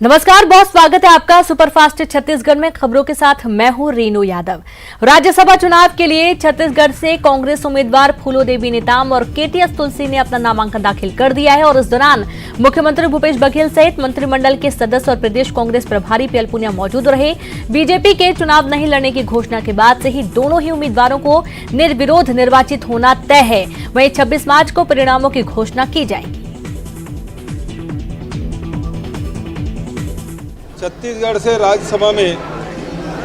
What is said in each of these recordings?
नमस्कार बहुत स्वागत है आपका सुपरफास्ट छत्तीसगढ़ में। खबरों के साथ मैं हूं रीनू यादव। राज्यसभा चुनाव के लिए छत्तीसगढ़ से कांग्रेस उम्मीदवार फूलोदेवी नेताम और केटीएस तुलसी ने अपना नामांकन दाखिल कर दिया है और इस दौरान मुख्यमंत्री भूपेश बघेल सहित मंत्रिमंडल के सदस्य और प्रदेश कांग्रेस प्रभारी पीएल पुनिया मौजूद रहे। बीजेपी के चुनाव नहीं लड़ने की घोषणा के बाद से ही दोनों ही उम्मीदवारों को निर्विरोध निर्वाचित होना तय है। वहीं 26 मार्च को परिणामों की घोषणा की जाएगी। छत्तीसगढ़ से राज्यसभा में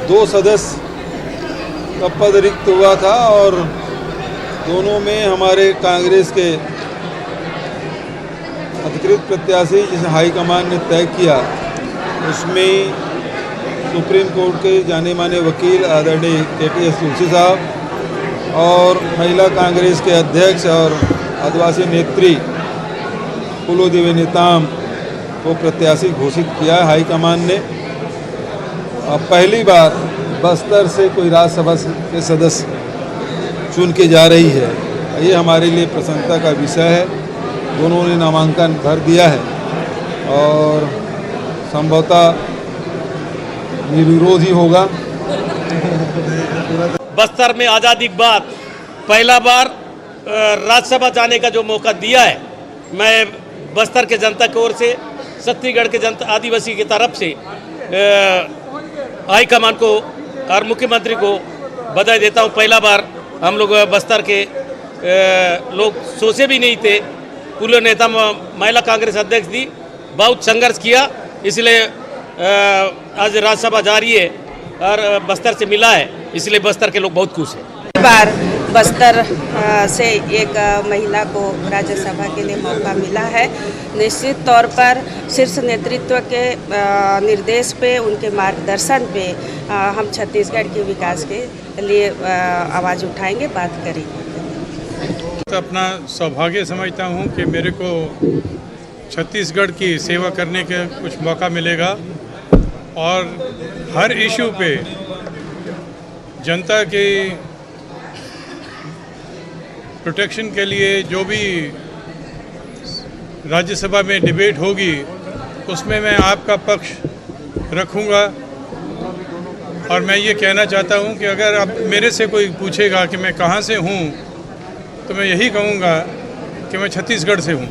2 सदस्य का पद रिक्त हुआ था और दोनों में हमारे कांग्रेस के अधिकृत प्रत्याशी जिसे हाईकमान ने तय किया, उसमें सुप्रीम कोर्ट के जाने माने वकील आदरणीय केटीएस तुलसी साहब और महिला कांग्रेस के अध्यक्ष और आदिवासी नेत्री फूलोदेवी नेताम को प्रत्याशी घोषित किया हाईकमान ने। पहली बार बस्तर से कोई राज्यसभा के सदस्य चुन के जा रही है, ये हमारे लिए प्रसन्नता का विषय है। दोनों ने नामांकन भर दिया है और संभवतः निर्विरोध ही होगा। बस्तर में आज़ादी के बाद पहला बार राज्यसभा जाने का जो मौका दिया है, मैं बस्तर के जनता की ओर से, छत्तीसगढ़ के जनता आदिवासी की तरफ से हाईकमान को और मुख्यमंत्री को बधाई देता हूं। पहला बार हम लोग बस्तर के लोग सोचे भी नहीं थे। फूलो नेता महिला कांग्रेस अध्यक्ष थी, बहुत संघर्ष किया, इसलिए आज राज्यसभा जा रही है और बस्तर से मिला है, इसलिए बस्तर के लोग बहुत खुश हैं। बार बस्तर से एक महिला को राज्यसभा के लिए मौका मिला है। निश्चित तौर पर शीर्ष नेतृत्व के निर्देश पे, उनके मार्गदर्शन पे हम छत्तीसगढ़ के विकास के लिए आवाज़ उठाएंगे, बात करेंगे। तो अपना सौभाग्य समझता हूँ कि मेरे को छत्तीसगढ़ की सेवा करने का कुछ मौका मिलेगा और हर इशू पे जनता की प्रोटेक्शन के लिए जो भी राज्यसभा में डिबेट होगी उसमें मैं आपका पक्ष रखूँगा। और मैं ये कहना चाहता हूँ कि अगर आप मेरे से कोई पूछेगा कि मैं कहाँ से हूँ तो मैं यही कहूँगा कि मैं छत्तीसगढ़ से हूँ।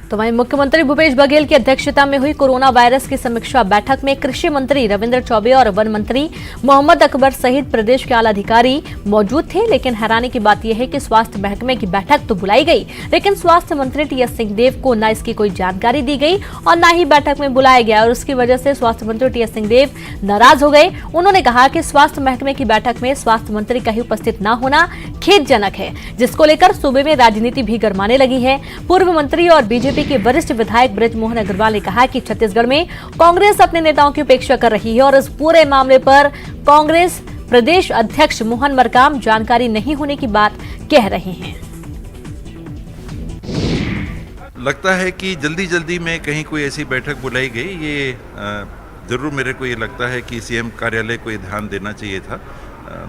तो वहीं मुख्यमंत्री भूपेश बघेल की अध्यक्षता में हुई कोरोना वायरस की समीक्षा बैठक में कृषि मंत्री रविंद्र चौबे और वन मंत्री मोहम्मद अकबर सहित प्रदेश के आला अधिकारी मौजूद थे। लेकिन हैरानी की बात यह है कि स्वास्थ्य महकमे की बैठक तो बुलाई गई, लेकिन स्वास्थ्य मंत्री टीएस सिंहदेव को न इसकी कोई जानकारी दी गई और न ही बैठक में बुलाया गया और उसकी वजह से स्वास्थ्य मंत्री टीएस सिंहदेव नाराज हो गए। उन्होंने कहा कि स्वास्थ्य महकमे की बैठक में स्वास्थ्य मंत्री का ही उपस्थित न होना खेदजनक है, जिसको लेकर सूबे में राजनीति भी गरमाने लगी है। पूर्व मंत्री और बीजेपी के वरिष्ठ विधायक बृजमोहन अग्रवाल ने कहा कि छत्तीसगढ़ में कांग्रेस अपने नेताओं की उपेक्षा कर रही है और इस पूरे मामले पर कांग्रेस प्रदेश अध्यक्ष मोहन मरकाम जानकारी नहीं होने की बात कह रहे हैं। लगता है कि जल्दी जल्दी में कहीं कोई ऐसी बैठक बुलाई गई, ये जरूर मेरे को ये लगता है कि सीएम कार्यालय को ये ध्यान देना चाहिए था।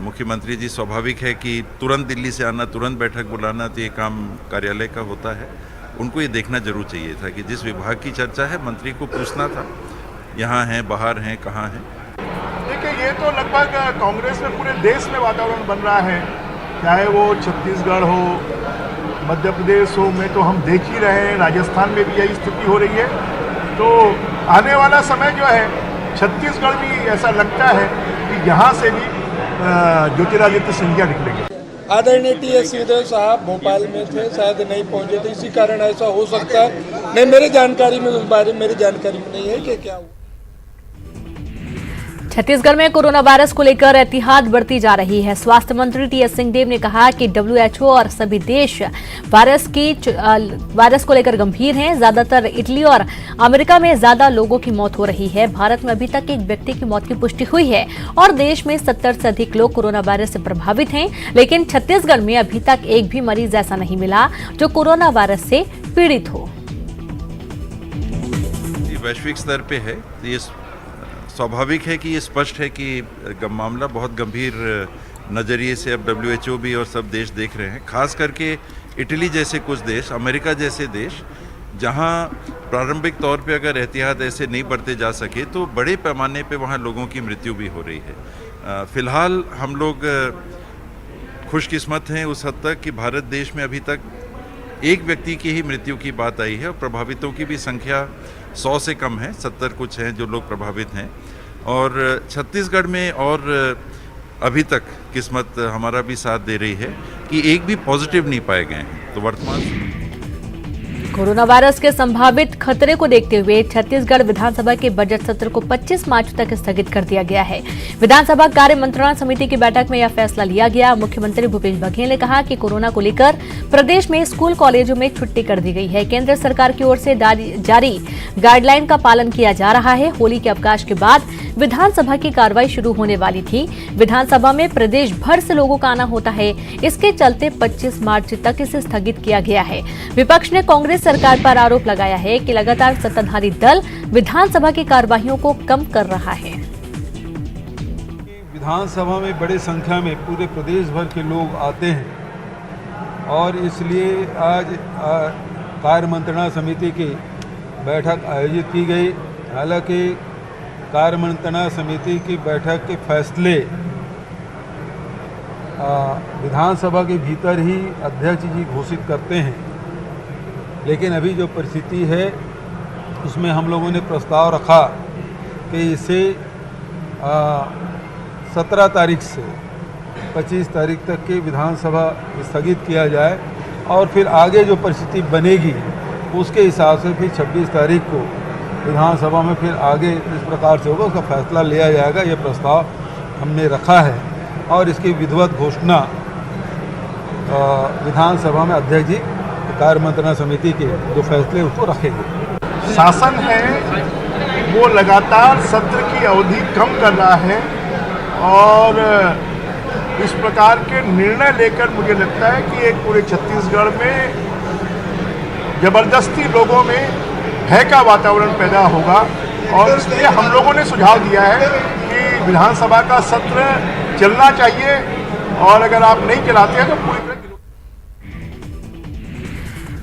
मुख्यमंत्री जी, स्वाभाविक है कि तुरंत दिल्ली से आना, तुरंत बैठक बुलाना, तो ये काम कार्यालय का होता है। उनको ये देखना जरूर चाहिए था कि जिस विभाग की चर्चा है मंत्री को पूछना था, यहाँ हैं, बाहर हैं, कहाँ हैं। देखिए, ये तो लगभग कांग्रेस में पूरे देश में वातावरण बन रहा है, चाहे वो छत्तीसगढ़ हो, मध्य प्रदेश हो, में तो हम देख ही रहे हैं, राजस्थान में भी यही स्थिति हो रही है। तो आने वाला समय जो है, छत्तीसगढ़ भी ऐसा लगता है कि यहाँ से भी ज्योतिरादित्य सिंधिया निकलेंगे। आदरणीय टीएस सिंहदेव साहब भोपाल में थे, शायद नहीं पहुंचे थे, इसी कारण ऐसा हो सकता है। नहीं, मेरी जानकारी में, उस बारे में मेरी जानकारी में नहीं है कि क्या हुआ। छत्तीसगढ़ में कोरोना वायरस को लेकर एहतियात बढ़ती जा रही है। स्वास्थ्य मंत्री टीएस सिंहदेव ने कहा कि डब्ल्यूएचओ और सभी देश वायरस को लेकर गंभीर हैं। ज्यादातर इटली और अमेरिका में ज्यादा लोगों की मौत हो रही है। भारत में अभी तक एक व्यक्ति की मौत की पुष्टि हुई है और देश में 70 से अधिक लोग कोरोना वायरस से प्रभावित हैं। लेकिन छत्तीसगढ़ में अभी तक एक भी मरीज ऐसा नहीं मिला जो कोरोना वायरस से पीड़ित हो। वैश्विक स्तर पे है, ये स्वाभाविक है कि ये स्पष्ट है कि मामला बहुत गंभीर नज़रिए से अब डब्ल्यूएचओ भी और सब देश देख रहे हैं। खास करके इटली जैसे कुछ देश, अमेरिका जैसे देश जहां प्रारंभिक तौर पे अगर एहतियात ऐसे नहीं बरते जा सके तो बड़े पैमाने पे वहां लोगों की मृत्यु भी हो रही है। फिलहाल हम लोग खुशकिस्मत हैं उस हद तक कि भारत देश में अभी तक एक व्यक्ति की ही मृत्यु की बात आई है और प्रभावितों की भी संख्या 100 से कम है, 70 कुछ हैं जो लोग प्रभावित हैं। और छत्तीसगढ़ में और अभी तक किस्मत हमारा भी साथ दे रही है कि एक भी पॉजिटिव नहीं पाए गए हैं। तो वर्तमान कोरोना वायरस के संभावित खतरे को देखते हुए छत्तीसगढ़ विधानसभा के बजट सत्र को 25 मार्च तक स्थगित कर दिया गया है। विधानसभा कार्य मंत्रणा समिति की बैठक में यह फैसला लिया गया। मुख्यमंत्री भूपेश बघेल ने कहा कि कोरोना को लेकर प्रदेश में स्कूल कॉलेजों में छुट्टी कर दी गई है। केंद्र सरकार की ओर से जारी गाइडलाइन का पालन किया जा रहा है। होली के अवकाश के बाद विधानसभा की कार्रवाई शुरू होने वाली थी। विधानसभा में प्रदेश भर से लोगों का आना होता है, इसके चलते 25 मार्च तक इसे स्थगित किया गया है। विपक्ष ने कांग्रेस सरकार पर आरोप लगाया है कि लगातार सत्ताधारी दल विधानसभा की कार्यवाहियों को कम कर रहा है। विधानसभा में बड़ी संख्या में पूरे प्रदेश भर के लोग आते हैं और इसलिए आज कार्य मंत्रणा समिति की बैठक आयोजित की गई। हालांकि कार्य मंत्रणा समिति की बैठक के फैसले विधानसभा के भीतर ही अध्यक्ष जी घोषित करते हैं, लेकिन अभी जो परिस्थिति है उसमें हम लोगों ने प्रस्ताव रखा कि इसे 17 तारीख से 25 तारीख तक की विधानसभा स्थगित किया जाए और फिर आगे जो परिस्थिति बनेगी उसके हिसाब से फिर 26 तारीख को विधानसभा में फिर आगे इस प्रकार से होगा, उसका फैसला लिया जाएगा। ये प्रस्ताव हमने रखा है और इसकी विधिवत घोषणा विधानसभा में अध्यक्ष जी कार्य मंत्रणा समिति के जो फैसले उसको रखेंगे। शासन है वो लगातार सत्र की अवधि कम कर रहा है और इस प्रकार के निर्णय लेकर मुझे लगता है कि एक पूरे छत्तीसगढ़ में जबरदस्ती लोगों में भय का वातावरण पैदा होगा और इसलिए हम लोगों ने सुझाव दिया है कि विधानसभा का सत्र चलना चाहिए और अगर आप नहीं चलाते हैं तो पूरी तरह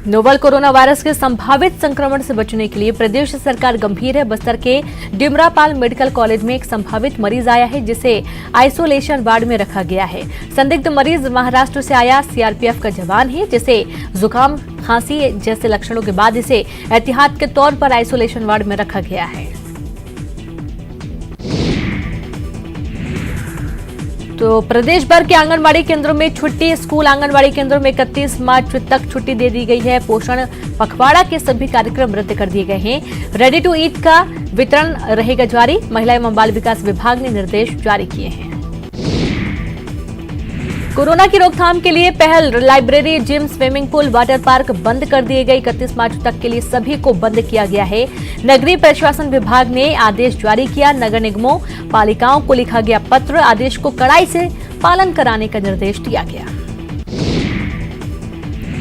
नोवल कोरोना वायरस के संभावित संक्रमण से बचने के लिए प्रदेश सरकार गंभीर है। बस्तर के डिमरापाल मेडिकल कॉलेज में एक संभावित मरीज आया है जिसे आइसोलेशन वार्ड में रखा गया है। संदिग्ध मरीज महाराष्ट्र से आया सीआरपीएफ का जवान है जिसे जुकाम खांसी जैसे लक्षणों के बाद इसे एहतियात के तौर पर आइसोलेशन वार्ड में रखा गया है। तो प्रदेश भर के आंगनबाड़ी केंद्रों में छुट्टी। स्कूल आंगनबाड़ी केंद्रों में 31 मार्च तक छुट्टी दे दी गई है। पोषण पखवाड़ा के सभी कार्यक्रम रद्द कर दिए गए हैं। रेडी टू ईट का वितरण रहेगा जारी। महिला एवं बाल विकास विभाग ने निर्देश जारी किए हैं। कोरोना की रोकथाम के लिए पहल। Library, gym, swimming pool, water park बंद कर दिए गए। 31 मार्च तक के लिए सभी को बंद किया गया है। नगरीय प्रशासन विभाग ने आदेश जारी किया। नगर निगमों, पालिकाओं को लिखा गया पत्र। आदेश को कड़ाई से पालन कराने का निर्देश दिया गया।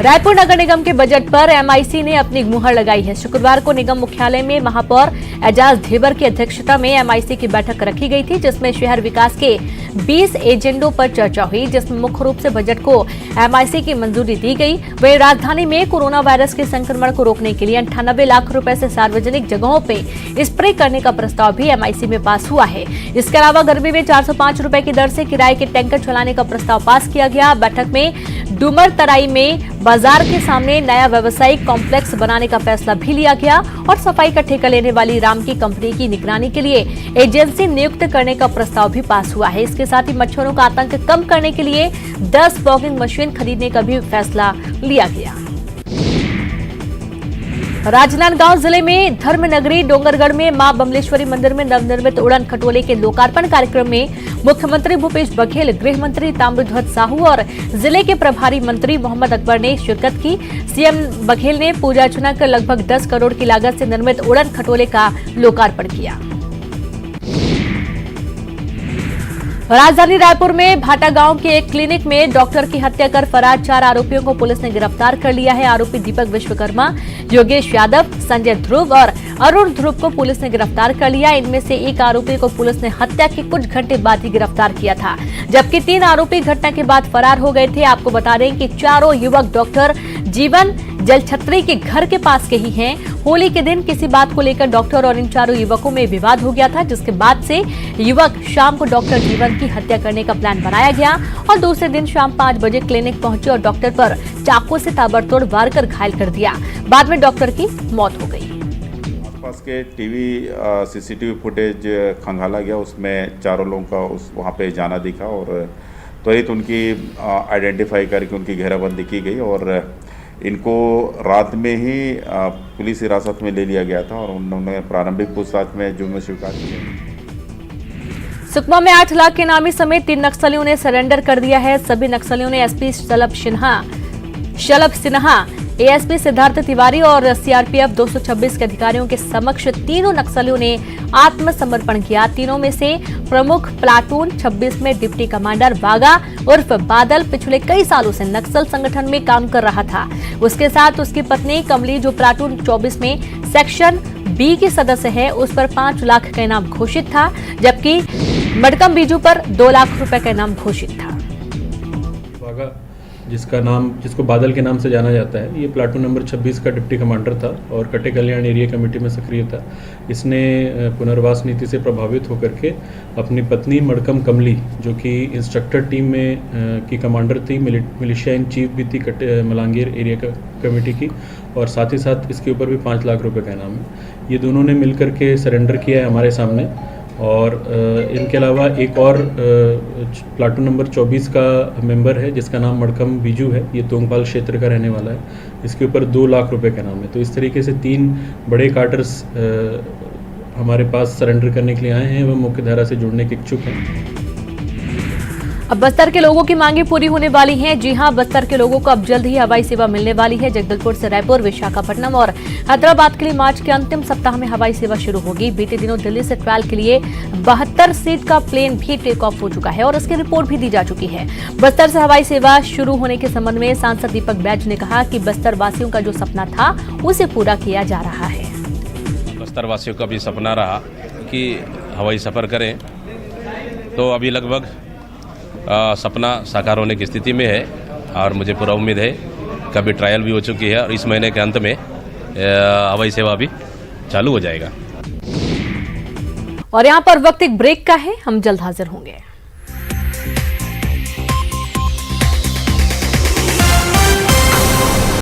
रायपुर नगर निगम के बजट पर एमआईसी ने अपनी मुहर लगाई है। शुक्रवार को निगम मुख्यालय में महापौर एजाज ढेबर की अध्यक्षता में एमआईसी की बैठक रखी गई थी जिसमें शहर विकास के 20 एजेंडों पर चर्चा हुई, जिसमें मुख्य रूप से बजट को एमआईसी की मंजूरी दी गई। वहीं राजधानी में कोरोना वायरस के संक्रमण को रोकने के लिए 98 लाख रुपए से सार्वजनिक जगहों पे स्प्रे करने का प्रस्ताव भी एमआईसी में पास हुआ है। इसके अलावा गर्मी में 405 रुपए की दर से किराए के टैंकर चलाने का प्रस्ताव पास किया गया। बैठक में डूमर तराई में बाजार के सामने नया व्यावसायिक कॉम्प्लेक्स बनाने का फैसला भी लिया गया और सफाई का ठेका लेने वाली राम की कंपनी की निगरानी के लिए एजेंसी नियुक्त करने का प्रस्ताव भी पास हुआ है। इसके साथ ही मच्छरों का आतंक कम करने के लिए 10 फॉगिंग मशीन खरीदने का भी फैसला लिया गया। राजनांदगांव जिले में धर्मनगरी डोंगरगढ़ में मां बमलेश्वरी मंदिर में नवनिर्मित उड़न खटोले के लोकार्पण कार्यक्रम में मुख्यमंत्री भूपेश बघेल, गृह मंत्री ताम्रध्वज साहू और जिले के प्रभारी मंत्री मोहम्मद अकबर ने शिरकत की। सीएम बघेल ने पूजा अर्चना कर लगभग 10 करोड़ की लागत से निर्मित उड़न खटोले का लोकार्पण किया। राजधानी रायपुर में भाटा गांव के एक क्लिनिक में डॉक्टर की हत्या कर फरार 4 आरोपियों को पुलिस ने गिरफ्तार कर लिया है। आरोपी दीपक विश्वकर्मा, योगेश यादव, संजय ध्रुव और अरुण ध्रुव को पुलिस ने गिरफ्तार कर लिया। इनमें से एक आरोपी को पुलिस ने हत्या के कुछ घंटे बाद ही गिरफ्तार किया था, जबकि 3 आरोपी घटना के बाद फरार हो गए थे। आपको बता दें कि चारों युवक डॉक्टर जीवन जल छतरी के घर के पास के ही हैं। होली के दिन किसी बात को लेकर डॉक्टर और इन चारों युवकों में विवाद हो गया था, जिसके बाद से युवक शाम को डॉक्टर जीवन की हत्या करने का प्लान बनाया गया और दूसरे दिन शाम 5 बजे क्लिनिक पहुंचे और डॉक्टर पर चाकू से ताबड़तोड़ वार कर घायल कर दिया। बाद में डॉक्टर की मौत हो गई। आसपास के टीवी सीसीटीवी फुटेज खंगाला गया, उसमें चारों लोगों का वहाँ पे जाना दिखा और त्वरित उनकी आइडेंटिफाई करके उनकी घेराबंदी की गई और इनको रात में ही पुलिस हिरासत में ले लिया गया था और उन्होंने प्रारंभिक पूछताछ में जुर्म स्वीकार किया। सुकमा में 8 लाख के इनामी समेत 3 नक्सलियों ने सरेंडर कर दिया है। सभी नक्सलियों ने एसपी शलभ सिन्हा, एएसपी सिद्धार्थ तिवारी और सीआरपीएफ 226 के अधिकारियों के समक्ष तीनों नक्सलियों ने आत्मसमर्पण किया। तीनों में से प्रमुख प्लाटून 26 में डिप्टी कमांडर बागा उर्फ बादल पिछले कई सालों से नक्सल संगठन में काम कर रहा था। उसके साथ उसकी पत्नी कमली, जो प्लाटून 24 में सेक्शन बी की सदस्य है, उस पर 5 लाख का इनाम घोषित था, जबकि मडकम बीजू पर 2 लाख रुपए का इनाम घोषित था। जिसको बादल के नाम से जाना जाता है, ये प्लाटून नंबर 26 का डिप्टी कमांडर था और कटे कल्याण एरिया कमेटी में सक्रिय था। इसने पुनर्वास नीति से प्रभावित होकर के अपनी पत्नी मडकम कमली, जो कि इंस्ट्रक्टर टीम में की कमांडर थी, मिलिशिया इन चीफ भी थी मलांगीर एरिया कमेटी की, और साथ ही साथ इसके ऊपर भी 5 लाख रुपए का इनाम है। ये दोनों ने मिलकर के सरेंडर किया है हमारे सामने। और इनके अलावा एक और प्लाटून नंबर 24 का मेंबर है, जिसका नाम मडकम बीजू है। ये तोंगपाल क्षेत्र का रहने वाला है। इसके ऊपर 2 लाख रुपए का नाम है। तो इस तरीके से 3 बड़े कार्टर्स हमारे पास सरेंडर करने के लिए आए हैं, वह मुख्य धारा से जुड़ने के इच्छुक हैं। अब बस्तर के लोगों की मांगे पूरी होने वाली हैं। जी हां, बस्तर के लोगों को अब जल्द ही हवाई सेवा मिलने वाली है। जगदलपुर से रायपुर, विशाखापट्टनम और हैदराबाद के लिए मार्च के अंतिम सप्ताह में हवाई सेवा शुरू होगी। बीते दिनों दिल्ली से ट्रायल के लिए 72 सीट का प्लेन भी टेक ऑफ हो चुका है और उसकी रिपोर्ट भी दी जा चुकी है। बस्तर से हवाई सेवा शुरू होने के संबंध में सांसद दीपक बैज ने कहा कि बस्तर वासियों का जो सपना था, उसे पूरा किया जा रहा है। बस्तर वासियों का भी सपना रहा कि हवाई सफर करें, तो अभी लगभग सपना साकार होने की स्थिति में है और मुझे पूरा उम्मीद है कि अभी ट्रायल भी हो चुकी है और इस महीने के अंत में हवाई सेवा भी चालू हो जाएगा। और यहाँ पर वक्त एक ब्रेक का है, हम जल्द हाजिर होंगे।